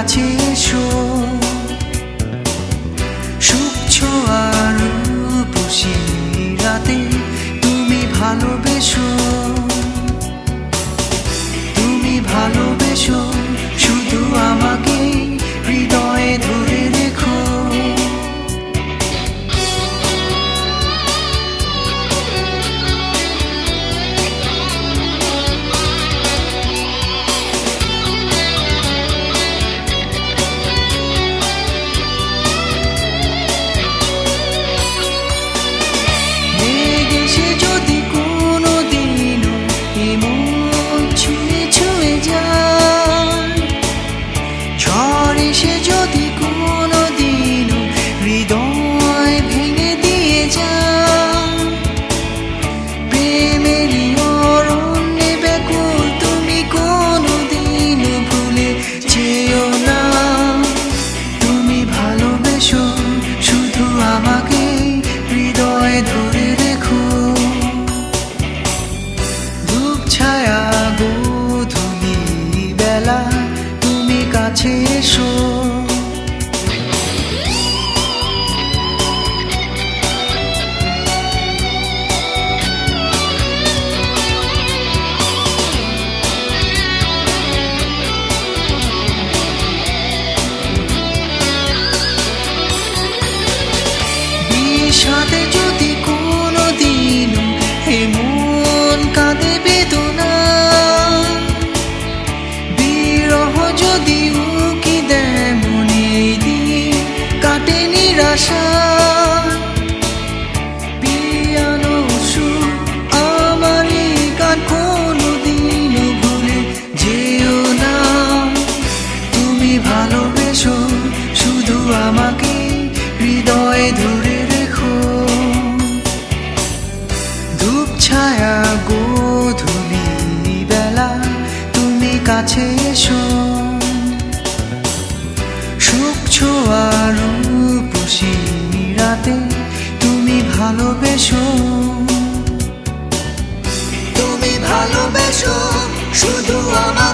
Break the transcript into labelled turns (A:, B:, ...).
A: কাছে এসো, সুখ ছোঁয়া রূপসী রাতে তুমি ভালোবেসো, তুমি ভালোবেসো শুধু আমাকে হৃদয়ে ধরে রেখো। সে যদি কোনোদিন হৃদয় ভেঙে দিয়ে যায়, প্রেমেরই অরণ্যে ব্যাকুল তুমি কোনোদিন ভুলে যেও না। তুমি ভালোবেসো শুধু আমাকে হৃদয়ে ধরে রেখো। ধূপ ছায়া গোধূলি বেলা তুমি কাছে এসো, বিষাদে যদি কোনোদিন এমন কাঁদে বেদনা, বিরহ যদি উকি দেয় মনে দিন কাটে নিরাশা, পিয়ানো সুর আমারই গান কোনোদিন ভুলে যেও না। তুমি ভালোবেসো শুধু আমাকে হৃদয়ে ধরে রেখো। ধূপ ছায়া গোধূলি বেলা তুমি কাছে এসো, সুখ ছোঁয়া রূপসী রাতে তুমি ভালোবেসো, তুমি ভালোবেসো শুধু আমাকে।